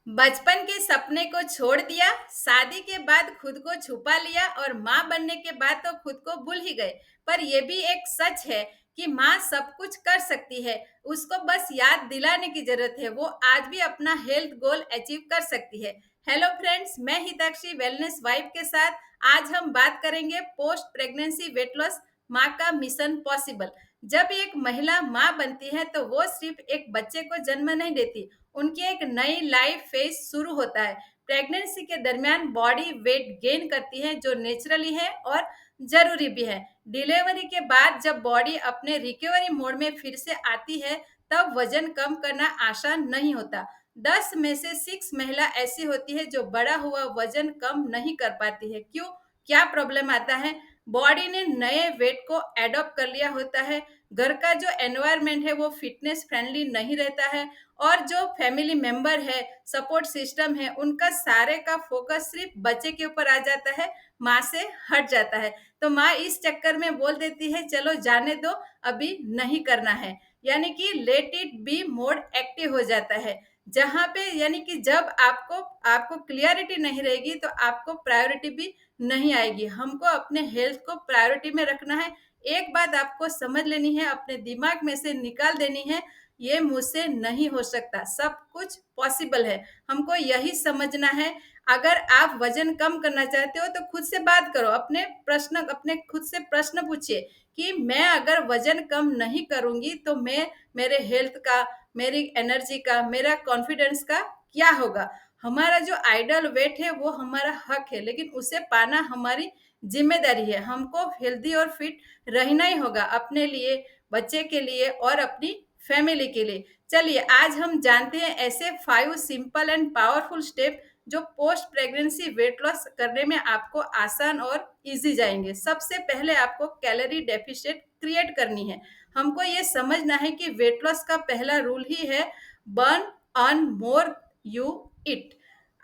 बचपन के सपने को छोड़ दिया, शादी के बाद खुद को छुपा लिया और माँ बनने के बाद तो खुद को भूल ही गए। पर यह भी एक सच है कि माँ सब कुछ कर सकती है, उसको बस याद दिलाने की जरूरत है। वो आज भी अपना हेल्थ गोल अचीव कर सकती है। हेलो फ्रेंड्स, मैं हिताक्षी वेलनेस वाइफ के साथ आज हम बात करेंगे पोस्ट प्रेगनेंसी वेट लॉस, माँ का मिशन पॉसिबल। जब एक महिला माँ बनती है तो वो सिर्फ एक बच्चे को जन्म नहीं देती, उनकी एक नई लाइफ फेज शुरू होता है। प्रेगनेंसी के दरमियान बॉडी वेट गेन करती है, जो नेचुरली है और जरूरी भी है। डिलीवरी के बाद जब बॉडी अपने रिकवरी मोड में फिर से आती है, तब वजन कम करना आसान नहीं होता। 10 में से 6 महिला ऐसी होती है जो बढ़ा हुआ वजन कम नहीं कर पाती है। क्यों? क्या प्रॉब्लम आता है? बॉडी ने नए वेट को एडॉप्ट कर लिया होता है। घर का जो एनवायरनमेंट है वो फिटनेस फ्रेंडली नहीं रहता है, और जो फैमिली मेंबर है, सपोर्ट सिस्टम है, उनका सारे का फोकस सिर्फ बच्चे के ऊपर आ जाता है, माँ से हट जाता है। तो माँ इस चक्कर में बोल देती है चलो जाने दो, अभी नहीं करना है, यानी कि let it be mode active हो जाता है। जहां पे यानी कि जब आपको आपको क्लियरिटी नहीं रहेगी तो आपको प्रायोरिटी भी नहीं आएगी। हमको अपने हेल्थ को प्रायोरिटी में रखना है। एक बात आपको समझ लेनी है, अपने दिमाग में से निकाल देनी है, ये मुझसे नहीं हो सकता, सब कुछ पॉसिबल है। हमको यही समझना है। अगर आप वजन कम करना चाहते हो तो खुद से बात करो, अपने खुद से प्रश्न पूछिए कि मैं अगर वजन कम नहीं करूंगी तो मैं मेरे हेल्थ का, मेरी एनर्जी का, मेरा कॉन्फिडेंस का क्या होगा। हमारा जो आइडल वेट है वो हमारा हक है, लेकिन उसे पाना हमारी जिम्मेदारी है। हमको हेल्दी और फिट रहना ही होगा, अपने लिए, बच्चे के लिए और अपनी फैमिली के लिए। चलिए आज हम जानते हैं ऐसे 5 सिंपल एंड पावरफुल स्टेप जो पोस्ट प्रेगनेंसी वेट लॉस करने में आपको आसान और इजी जाएंगे। सबसे पहले आपको कैलोरी डेफिशिएंट क्रिएट करनी है। हमको ये समझना है कि वेट लॉस का पहला रूल ही है burn on more you it.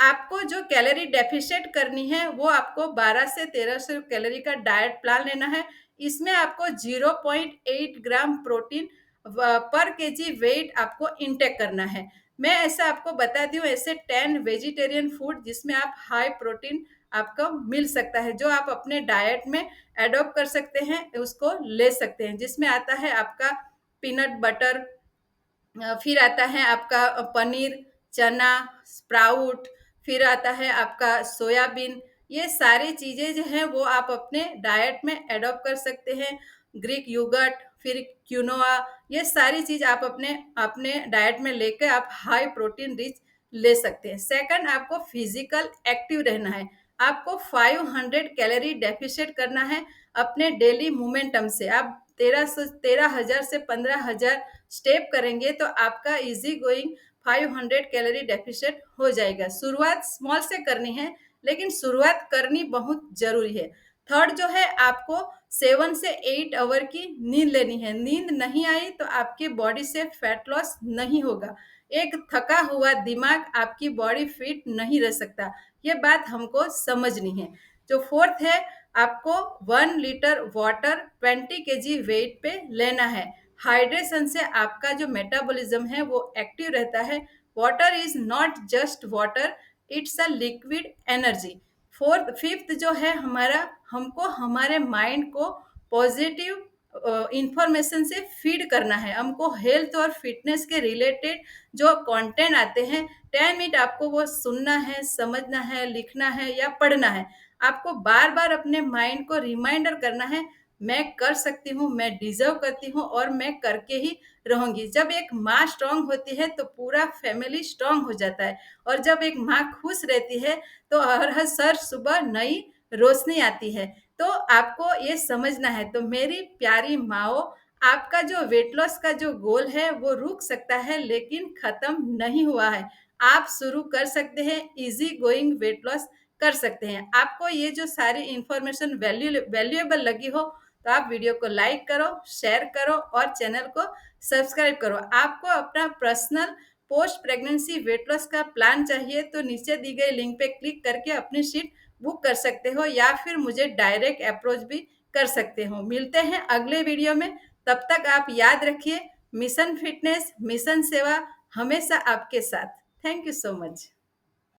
आपको जो कैलोरी डेफिशिएंट करनी है वो आपको 12 से 1300 कैलोरी का डाइट प्लान लेना है। इसमें आपको 0.8 ग्राम प्रोटीन पर केजी वेट आपको इंटेक करना है। मैं ऐसा आपको बताती हूँ, ऐसे 10 वेजिटेरियन फूड जिसमें आप हाई प्रोटीन आपको मिल सकता है, जो आप अपने डाइट में एडॉप्ट कर सकते हैं, उसको ले सकते हैं। जिसमें आता है आपका पीनट बटर, फिर आता है आपका पनीर, चना, स्प्राउट, फिर आता है आपका सोयाबीन। ये सारी चीज़ें जो हैं वो आप अपने डाइट में एडॉप्ट कर सकते हैं। ग्रीक योगर्ट, फिर क्यूनोआ, ये सारी चीज़ आप अपने अपने डाइट में लेकर आप हाई प्रोटीन रिच ले सकते हैं। सेकंड, आपको फिजिकल एक्टिव रहना है। आपको 500 कैलोरी डेफिशिएट करना है अपने डेली मोमेंटम से। आप 13,000 से 15,000 स्टेप करेंगे तो आपका इजी गोइंग 500 कैलोरी डेफिशिएट हो जाएगा। शुरुआत स्मॉल से करनी है, लेकिन शुरुआत करनी बहुत जरूरी है। थर्ड जो है, आपको 7 से 8 आवर की नींद लेनी है। नींद नहीं आई तो आपकी बॉडी से फैट लॉस नहीं होगा। एक थका हुआ दिमाग आपकी बॉडी फिट नहीं रह सकता, ये बात हमको समझनी है। जो फोर्थ है, आपको 1 लीटर वाटर 20 केजी वेट पे लेना है। हाइड्रेशन से आपका जो मेटाबॉलिज्म है वो एक्टिव रहता है। Water is not just water, it's a liquid energy. Fourth fifth जो है हमारा, हमको हमारे माइंड को पॉजिटिव इंफॉर्मेशन से फीड करना है। हमको हेल्थ और फिटनेस के रिलेटेड जो कंटेंट आते हैं, 10 मिनट आपको वो सुनना है, समझना है, लिखना है या पढ़ना है। आपको बार बार अपने माइंड को रिमाइंडर करना है, मैं कर सकती हूँ, मैं डिजर्व करती हूँ और मैं करके ही रहूंगी। जब एक माँ स्ट्रांग होती है तो पूरा फैमिली स्ट्रांग हो जाता है, और जब एक माँ खुश रहती है तो हर सुबह नई रोशनी आती है। तो आपको ये समझना है। तो मेरी प्यारी माओ, आपका जो वेट लॉस का जो गोल है वो रुक सकता है, लेकिन खत्म नहीं हुआ है। आप शुरू कर सकते हैं, इजी गोइंग वेट लॉस कर सकते हैं। आपको ये जो सारी इंफॉर्मेशन वैल्यूएबल लगी हो तो आप वीडियो को लाइक करो, शेयर करो और चैनल को सब्सक्राइब करो। आपको अपना personal post pregnancy weight loss का प्लान चाहिए तो नीचे दी गई लिंक पे क्लिक करके अपनी सीट बुक कर सकते हो, या फिर मुझे डायरेक्ट अप्रोच भी कर सकते हो। मिलते हैं अगले वीडियो में, तब तक आप याद रखिए, मिशन फिटनेस, मिशन सेवा हमेशा आपके साथ। Thank you so much.